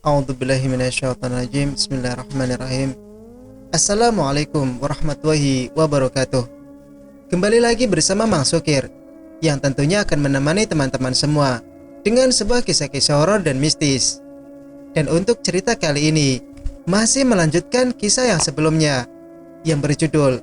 A'udzubillahi minasyaitonirrajim. Bismillahirrahmanirrahim. Assalamualaikum warahmatullahi wabarakatuh. Kembali lagi bersama Mang Sukir, yang tentunya akan menemani teman-teman semua dengan sebuah kisah-kisah horor dan mistis. Dan untuk cerita kali ini masih melanjutkan kisah yang sebelumnya yang berjudul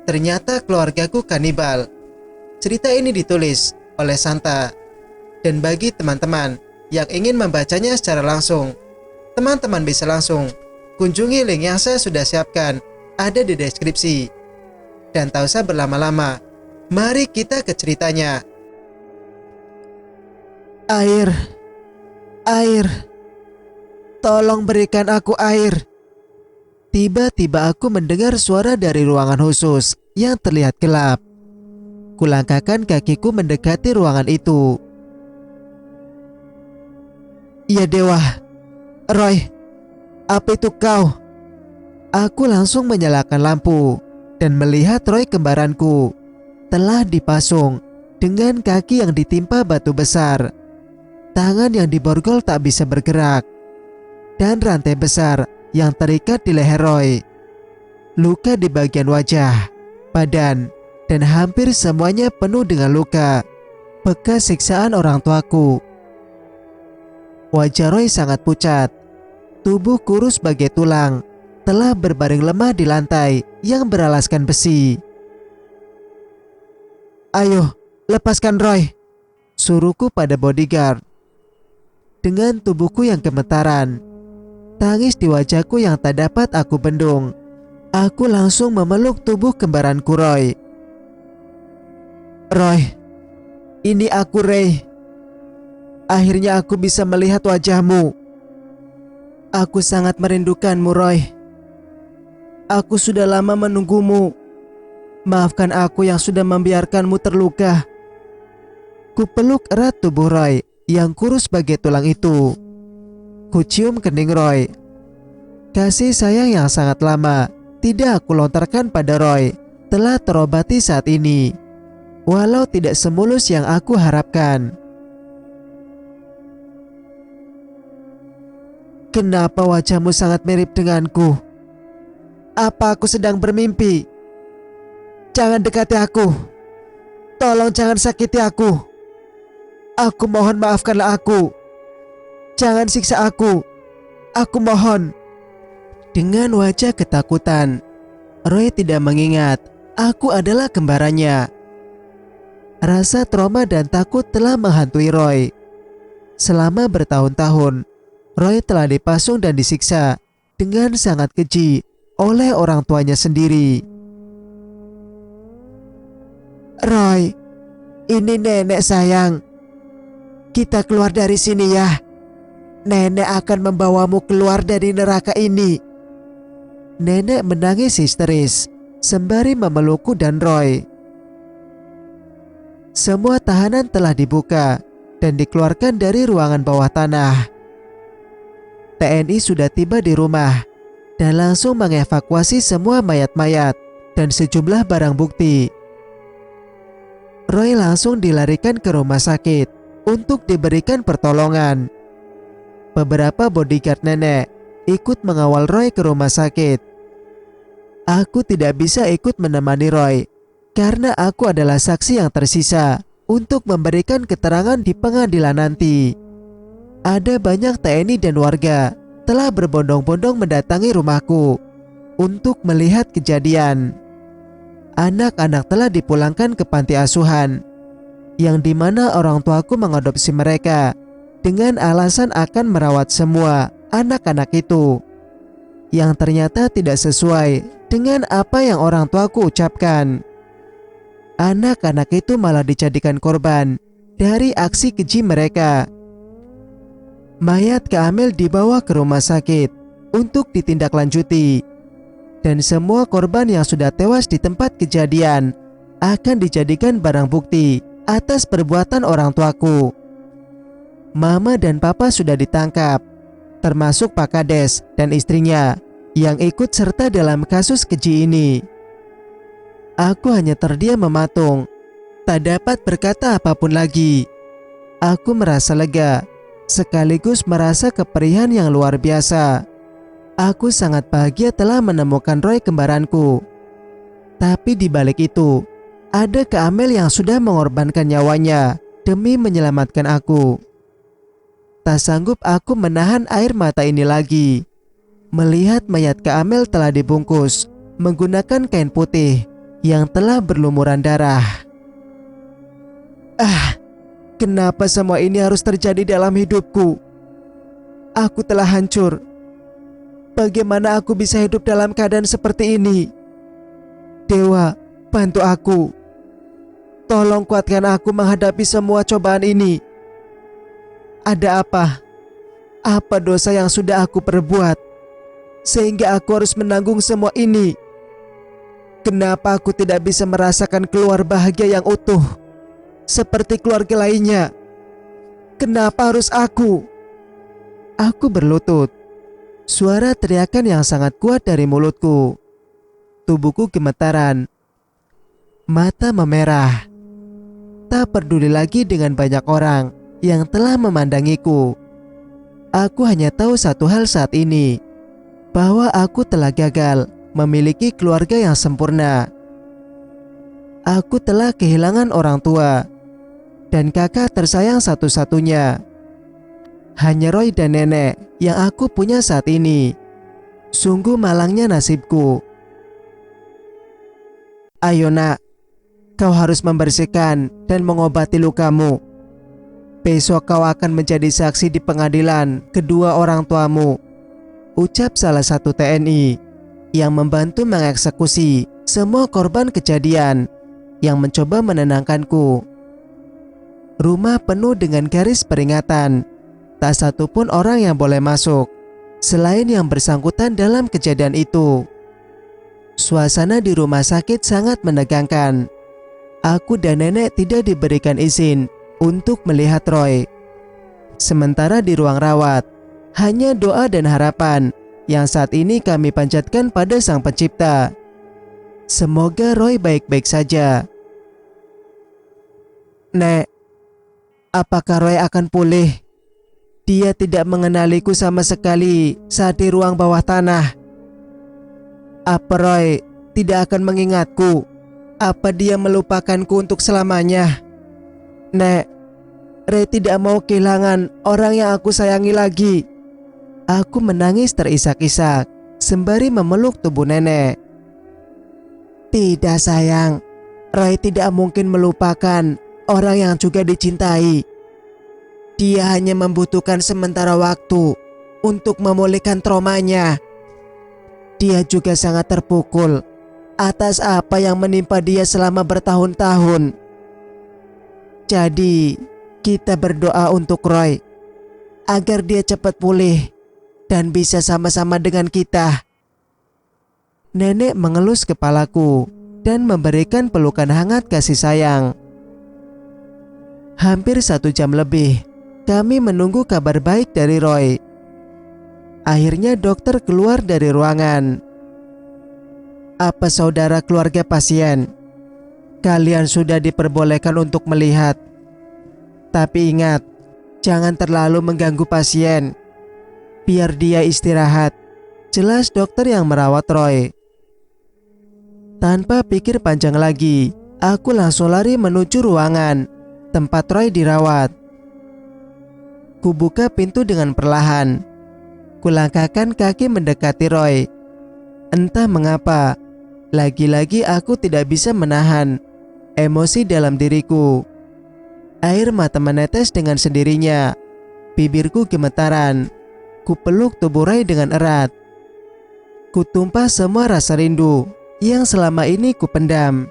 Ternyata Keluargaku Kanibal. Cerita ini ditulis oleh Santa, dan bagi teman-teman yang ingin membacanya secara langsung, teman-teman bisa langsung kunjungi link yang saya sudah siapkan ada di deskripsi. Dan tak usah berlama-lama, mari kita ke ceritanya. Air, air, tolong berikan aku air. Tiba-tiba aku mendengar suara dari ruangan khusus yang terlihat gelap. Kulangkahkan kakiku mendekati ruangan itu. Ya dewa, Roy, apa itu kau? Aku langsung menyalakan lampu dan melihat Roy kembaranku telah dipasung dengan kaki yang ditimpa batu besar, tangan yang diborgol tak bisa bergerak, dan rantai besar yang terikat di leher Roy. Luka di bagian wajah, badan, dan hampir semuanya penuh dengan luka, bekas siksaan orang tuaku. Wajah Roy sangat pucat, tubuh kurus bagai tulang, telah berbaring lemah di lantai yang beralaskan besi. Ayo, lepaskan Roy, suruhku pada bodyguard. Dengan tubuhku yang gemetaran, tangis di wajahku yang tak dapat aku bendung, aku langsung memeluk tubuh kembaranku Roy. Roy, ini aku Ray. Akhirnya aku bisa melihat wajahmu. Aku sangat merindukanmu, Roy. Aku sudah lama menunggumu. Maafkan aku yang sudah membiarkanmu terluka. Kupeluk erat tubuh Roy yang kurus bagai tulang itu. Kucium kening Roy. Kasih sayang yang sangat lama tidak aku lontarkan pada Roy telah terobati saat ini, walau tidak semulus yang aku harapkan. Kenapa wajahmu sangat mirip denganku? Apa aku sedang bermimpi? Jangan dekati aku. Tolong jangan sakiti aku. Aku mohon, maafkanlah aku. Jangan siksa aku. Aku mohon. Dengan wajah ketakutan, Roy tidak mengingat aku adalah kembarannya. Rasa trauma dan takut telah menghantui Roy. Selama bertahun-tahun, Roy telah dipasung dan disiksa dengan sangat keji oleh orang tuanya sendiri. Roy, ini nenek sayang. Kita keluar dari sini ya. Nenek akan membawamu keluar dari neraka ini. Nenek menangis histeris sembari memelukku dan Roy. Semua tahanan telah dibuka dan dikeluarkan dari ruangan bawah tanah. TNI sudah tiba di rumah dan langsung mengevakuasi semua mayat-mayat dan sejumlah barang bukti. Roy langsung dilarikan ke rumah sakit untuk diberikan pertolongan. Beberapa bodyguard nenek ikut mengawal Roy ke rumah sakit. Aku tidak bisa ikut menemani Roy karena aku adalah saksi yang tersisa untuk memberikan keterangan di pengadilan nanti. Ada banyak TNI dan warga telah berbondong-bondong mendatangi rumahku untuk melihat kejadian. Anak-anak telah dipulangkan ke panti asuhan, yang dimana orang tuaku mengadopsi mereka dengan alasan akan merawat semua anak-anak itu, yang ternyata tidak sesuai dengan apa yang orang tuaku ucapkan. Anak-anak itu malah dijadikan korban dari aksi keji mereka. Mayat Kamil dibawa ke rumah sakit untuk ditindaklanjuti, dan semua korban yang sudah tewas di tempat kejadian akan dijadikan barang bukti atas perbuatan orang tuaku. Mama dan papa sudah ditangkap, termasuk Pak Kades dan istrinya yang ikut serta dalam kasus keji ini. Aku hanya terdiam mematung, tak dapat berkata apapun lagi. Aku merasa lega sekaligus merasa keperihan yang luar biasa. Aku sangat bahagia telah menemukan Roy kembaranku. Tapi di balik itu, ada Kak Amel yang sudah mengorbankan nyawanya demi menyelamatkan aku. Tak sanggup aku menahan air mata ini lagi. Melihat mayat Kak Amel telah dibungkus menggunakan kain putih yang telah berlumuran darah. Kenapa semua ini harus terjadi dalam hidupku? Aku telah hancur. Bagaimana aku bisa hidup dalam keadaan seperti ini? Dewa, bantu aku. Tolong kuatkan aku menghadapi semua cobaan ini. Ada apa? Apa dosa yang sudah aku perbuat sehingga aku harus menanggung semua ini? Kenapa aku tidak bisa merasakan keluar bahagia yang utuh seperti keluarga lainnya? Kenapa harus aku? Aku berlutut. Suara teriakan yang sangat kuat dari mulutku. Tubuhku gemetaran. Mata memerah. Tak peduli lagi dengan banyak orang yang telah memandangiku. Aku hanya tahu satu hal saat ini, bahwa aku telah gagal memiliki keluarga yang sempurna. Aku telah kehilangan orang tua dan kakak tersayang satu-satunya. Hanya Roy dan nenek yang aku punya saat ini. Sungguh malangnya nasibku. Ayo nak, kau harus membersihkan dan mengobati lukamu. Besok kau akan menjadi saksi di pengadilan kedua orang tuamu, ucap salah satu TNI yang membantu mengeksekusi semua korban kejadian yang mencoba menenangkanku. Rumah penuh dengan garis peringatan. Tak satu pun orang yang boleh masuk selain yang bersangkutan dalam kejadian itu. Suasana di rumah sakit sangat menegangkan. Aku dan nenek tidak diberikan izin untuk melihat Roy. Sementara di ruang rawat, hanya doa dan harapan yang saat ini kami panjatkan pada Sang Pencipta. Semoga Roy baik-baik saja. Nek, apakah Roy akan pulih? Dia tidak mengenaliku sama sekali saat di ruang bawah tanah. Apa Roy tidak akan mengingatku? Apa dia melupakanku untuk selamanya? Nek, Roy tidak mau kehilangan orang yang aku sayangi lagi. Aku menangis terisak-isak sembari memeluk tubuh nenek. Tidak sayang, Roy tidak mungkin melupakan orang yang juga dicintai. Dia hanya membutuhkan sementara waktu untuk memulihkan traumanya. Dia juga sangat terpukul atas apa yang menimpa dia selama bertahun-tahun. Jadi, kita berdoa untuk Roy agar dia cepat pulih dan bisa sama-sama dengan kita. Nenek mengelus kepalaku dan memberikan pelukan hangat kasih sayang. Hampir 1 jam lebih kami menunggu kabar baik dari Roy. Akhirnya dokter keluar dari ruangan. Apa saudara keluarga pasien? Kalian sudah diperbolehkan untuk melihat. Tapi ingat, jangan terlalu mengganggu pasien. Biar dia istirahat, jelas dokter yang merawat Roy. Tanpa pikir panjang lagi, aku langsung lari menuju ruangan tempat Roy dirawat. Kubuka pintu dengan perlahan. Kulangkahkan kaki mendekati Roy. Entah mengapa, lagi-lagi aku tidak bisa menahan emosi dalam diriku. Air mata menetes dengan sendirinya. Bibirku gemetaran. Kupeluk tubuh Roy dengan erat. Kutumpah semua rasa rindu yang selama ini kupendam.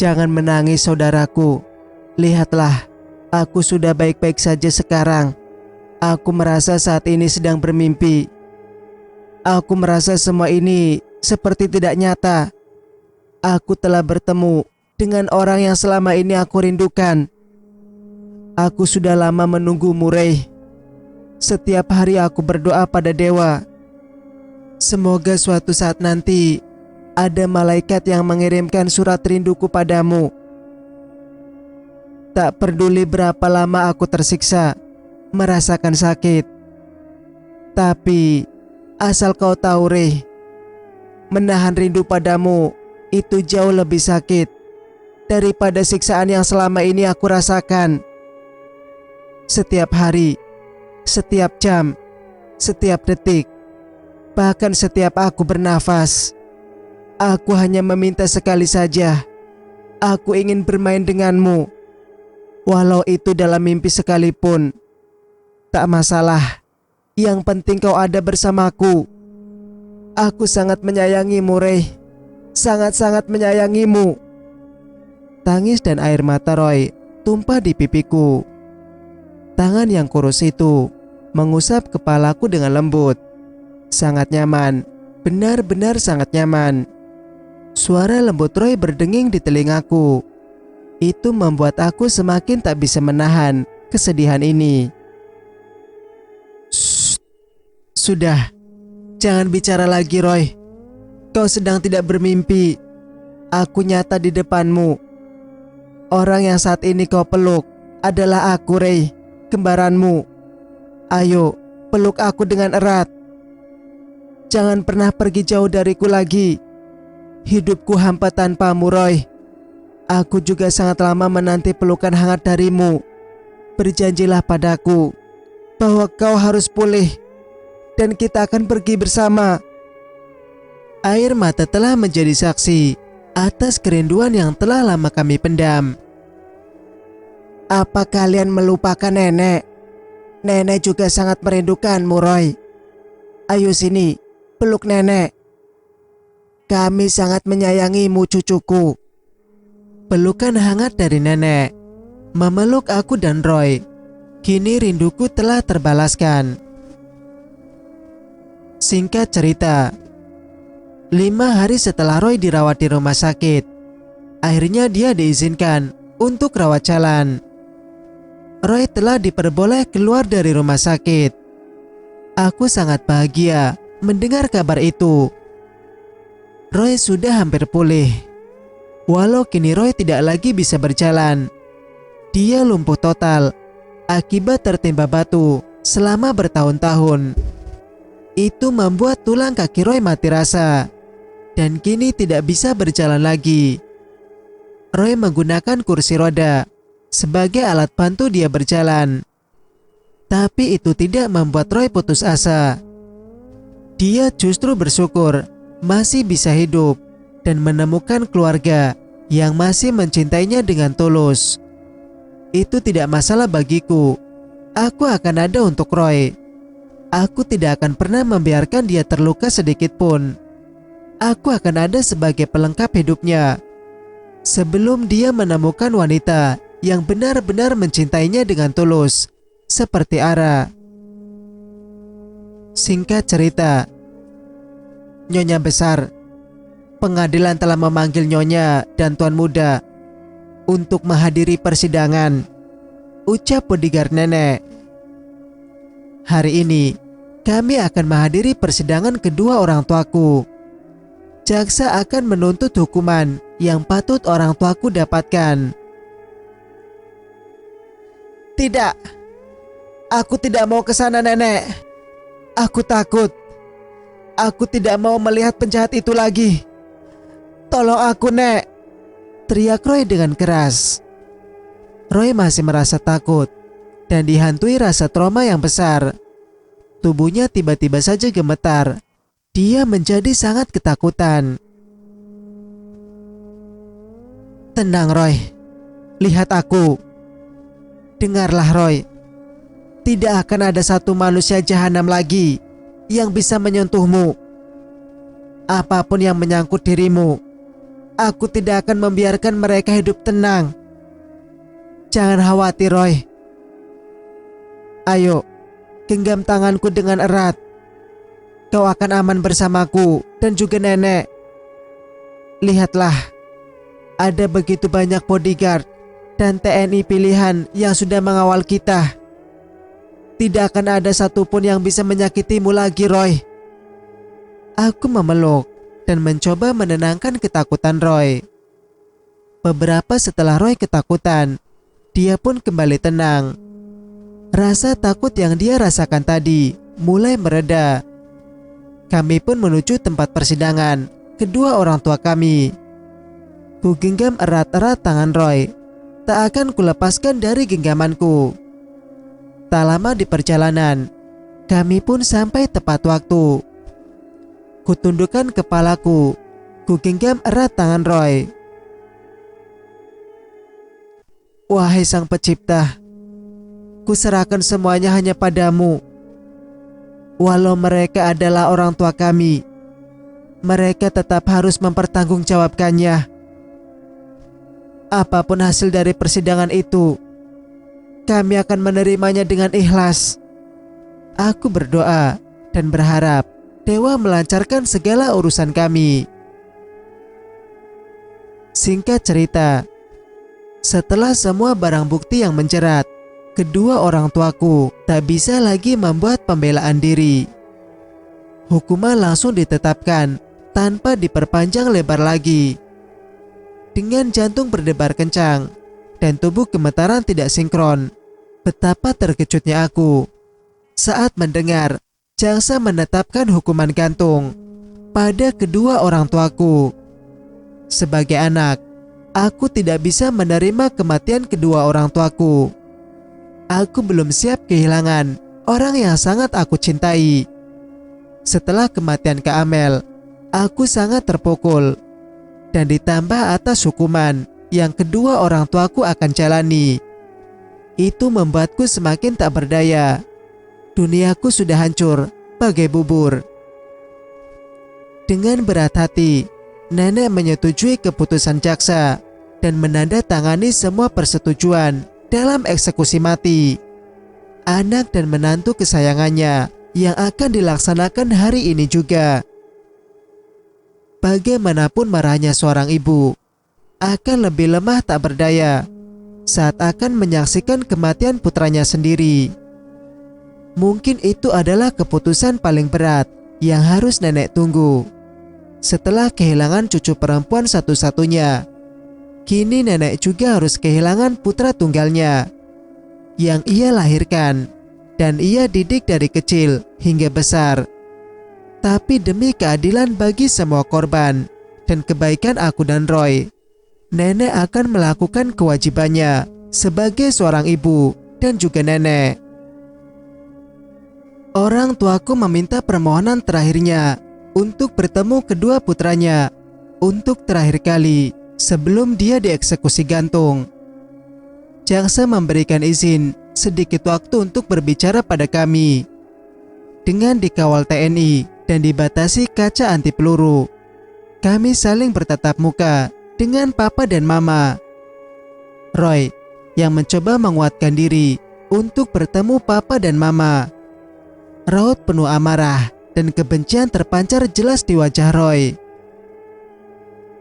Jangan menangis saudaraku. Lihatlah, aku sudah baik-baik saja sekarang. Aku merasa saat ini sedang bermimpi. Aku merasa semua ini seperti tidak nyata. Aku telah bertemu dengan orang yang selama ini aku rindukan. Aku sudah lama menunggumu, Rey. Setiap hari aku berdoa pada dewa. Semoga suatu saat nanti ada malaikat yang mengirimkan surat rinduku padamu. Tak peduli berapa lama aku tersiksa, merasakan sakit. Tapi asal kau tahu, Rey, menahan rindu padamu itu jauh lebih sakit daripada siksaan yang selama ini aku rasakan. Setiap hari, setiap jam, setiap detik, bahkan setiap aku bernafas, aku hanya meminta sekali saja. Aku ingin bermain denganmu, walau itu dalam mimpi sekalipun. Tak masalah, yang penting kau ada bersamaku. Aku sangat menyayangimu, Rey. Sangat-sangat menyayangimu. Tangis dan air mata Roy tumpah di pipiku. Tangan yang kurus itu mengusap kepalaku dengan lembut. Sangat nyaman, benar-benar sangat nyaman. Suara lembut Roy berdenging di telingaku. Itu membuat aku semakin tak bisa menahan kesedihan ini. Shh, sudah, jangan bicara lagi, Roy. Kau sedang tidak bermimpi. Aku nyata di depanmu. Orang yang saat ini kau peluk adalah aku, Rey, kembaranmu. Ayo, peluk aku dengan erat. Jangan pernah pergi jauh dariku lagi. Hidupku hampa tanpamu, Roy. Aku juga sangat lama menanti pelukan hangat darimu. Berjanjilah padaku bahwa kau harus pulih dan kita akan pergi bersama. Air mata telah menjadi saksi atas kerinduan yang telah lama kami pendam. Apa kalian melupakan nenek? Nenek juga sangat merindukanmu, Roy. Ayo sini, peluk nenek. Kami sangat menyayangimu, cucuku. Pelukan hangat dari nenek memeluk aku dan Roy. Kini rinduku telah terbalaskan. Singkat cerita, 5 hari setelah Roy dirawat di rumah sakit, akhirnya dia diizinkan untuk rawat jalan. Roy telah diperboleh keluar dari rumah sakit. Aku sangat bahagia mendengar kabar itu. Roy sudah hampir pulih. Walau kini Roy tidak lagi bisa berjalan. Dia lumpuh total akibat tertimpa batu selama bertahun-tahun. Itu membuat tulang kaki Roy mati rasa dan kini tidak bisa berjalan lagi. Roy menggunakan kursi roda sebagai alat bantu dia berjalan. Tapi itu tidak membuat Roy putus asa. Dia justru bersyukur masih bisa hidup dan menemukan keluarga yang masih mencintainya dengan tulus. Itu tidak masalah bagiku. Aku akan ada untuk Roy. Aku tidak akan pernah membiarkan dia terluka sedikit pun. Aku akan ada sebagai pelengkap hidupnya sebelum dia menemukan wanita yang benar-benar mencintainya dengan tulus, seperti Ara. Singkat cerita, Nyonya Besar, pengadilan telah memanggil Nyonya dan Tuan Muda untuk menghadiri persidangan, ucap bodyguard nenek. Hari ini kami akan menghadiri persidangan kedua orang tuaku. Jaksa akan menuntut hukuman yang patut orang tuaku dapatkan. Tidak, aku tidak mau ke sana, nenek. Aku takut. Aku tidak mau melihat penjahat itu lagi. Tolong aku, Nek, teriak Roy dengan keras. Roy masih merasa takut dan dihantui rasa trauma yang besar. Tubuhnya tiba-tiba saja gemetar. Dia menjadi sangat ketakutan. Tenang, Roy. Lihat aku. Dengarlah, Roy. Tidak akan ada satu manusia jahanam lagi yang bisa menyentuhmu. Apapun yang menyangkut dirimu, aku tidak akan membiarkan mereka hidup tenang. Jangan khawatir, Roy. Ayo, genggam tanganku dengan erat. Kau akan aman bersamaku dan juga nenek. Lihatlah, ada begitu banyak bodyguard dan TNI pilihan yang sudah mengawal kita. Tidak akan ada satupun yang bisa menyakitimu lagi, Roy. Aku memeluk dan mencoba menenangkan ketakutan Roy. Beberapa setelah Roy ketakutan, dia pun kembali tenang. Rasa takut yang dia rasakan tadi mulai mereda. Kami pun menuju tempat persidangan kedua orang tua kami. Ku genggam erat-erat tangan Roy. Tak akan kulepaskan dari genggamanku. Tak lama di perjalanan, kami pun sampai tepat waktu. Kutundukkan kepalaku. Ku genggam erat tangan Roy. Wahai Sang Pencipta, kuserahkan semuanya hanya padamu. Walau mereka adalah orang tua kami, mereka tetap harus mempertanggungjawabkannya. Apapun hasil dari persidangan itu, kami akan menerimanya dengan ikhlas. Aku berdoa dan berharap Dewa melancarkan segala urusan kami. Singkat cerita, setelah semua barang bukti yang menjerat, kedua orang tuaku tak bisa lagi membuat pembelaan diri. Hukuman langsung ditetapkan tanpa diperpanjang lebar lagi. Dengan jantung berdebar kencang dan tubuh gemetaran tidak sinkron, betapa terkejutnya aku saat mendengar jaksa menetapkan hukuman gantung pada kedua orang tuaku. Sebagai anak, aku tidak bisa menerima kematian kedua orang tuaku. Aku belum siap kehilangan orang yang sangat aku cintai. Setelah kematian Kak Amel, aku sangat terpukul. Dan ditambah atas hukuman yang kedua orang tuaku akan jalani, itu membuatku semakin tak berdaya. Duniaku sudah hancur bagai bubur. Dengan berat hati, nenek menyetujui keputusan jaksa dan menandatangani semua persetujuan dalam eksekusi mati anak dan menantu kesayangannya yang akan dilaksanakan hari ini juga. Bagaimanapun marahnya seorang ibu akan lebih lemah tak berdaya saat akan menyaksikan kematian putranya sendiri. Mungkin itu adalah keputusan paling berat yang harus nenek tunggu. Setelah kehilangan cucu perempuan satu-satunya, kini nenek juga harus kehilangan putra tunggalnya yang ia lahirkan dan ia didik dari kecil hingga besar. Tapi demi keadilan bagi semua korban dan kebaikan aku dan Roy, nenek akan melakukan kewajibannya sebagai seorang ibu dan juga nenek. Orang tuaku meminta permohonan terakhirnya untuk bertemu kedua putranya untuk terakhir kali sebelum dia dieksekusi gantung. Jaksa memberikan izin sedikit waktu untuk berbicara pada kami. Dengan dikawal TNI dan dibatasi kaca anti peluru, kami saling bertatap muka dengan papa dan mama. Roy yang mencoba menguatkan diri untuk bertemu papa dan mama. Raut penuh amarah dan kebencian terpancar jelas di wajah Roy.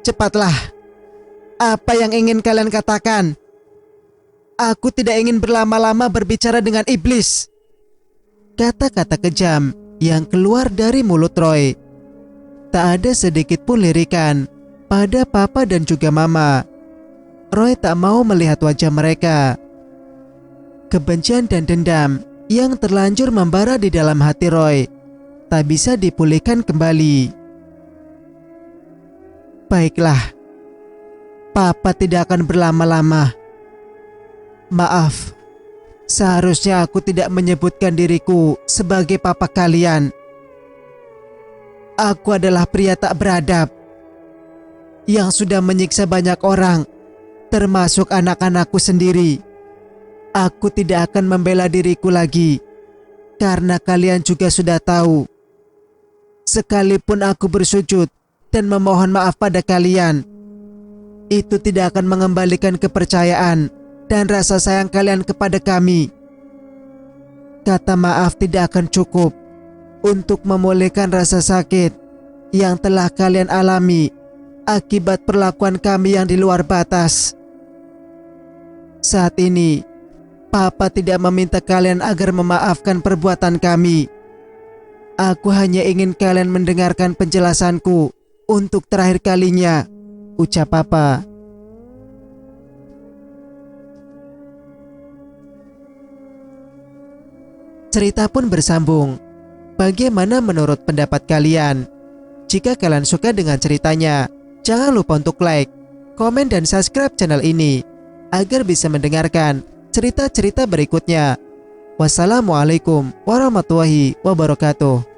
Cepatlah, apa yang ingin kalian katakan? Aku tidak ingin berlama-lama berbicara dengan iblis. Kata-kata kejam yang keluar dari mulut Roy. Tak ada sedikit pun lirikan pada papa dan juga mama. Roy tak mau melihat wajah mereka. Kebencian dan dendam yang terlanjur membara di dalam hati Roy tak bisa dipulihkan kembali. Baiklah, papa tidak akan berlama-lama. Maaf, seharusnya aku tidak menyebutkan diriku sebagai papa kalian. Aku adalah pria tak beradab yang sudah menyiksa banyak orang, termasuk anak-anakku sendiri. Aku tidak akan membela diriku lagi, karena kalian juga sudah tahu. Sekalipun aku bersujud dan memohon maaf pada kalian, itu tidak akan mengembalikan kepercayaan dan rasa sayang kalian kepada kami. Kata maaf tidak akan cukup untuk memulihkan rasa sakit yang telah kalian alami akibat perlakuan kami yang di luar batas. Saat ini, Papa tidak meminta kalian agar memaafkan perbuatan kami. Aku hanya ingin kalian mendengarkan penjelasanku untuk terakhir kalinya, ucap Papa. Cerita pun bersambung. Bagaimana menurut pendapat kalian? Jika kalian suka dengan ceritanya, jangan lupa untuk like, komen, dan subscribe channel ini agar bisa mendengarkan cerita-cerita berikutnya. Wassalamualaikum warahmatullahi wabarakatuh.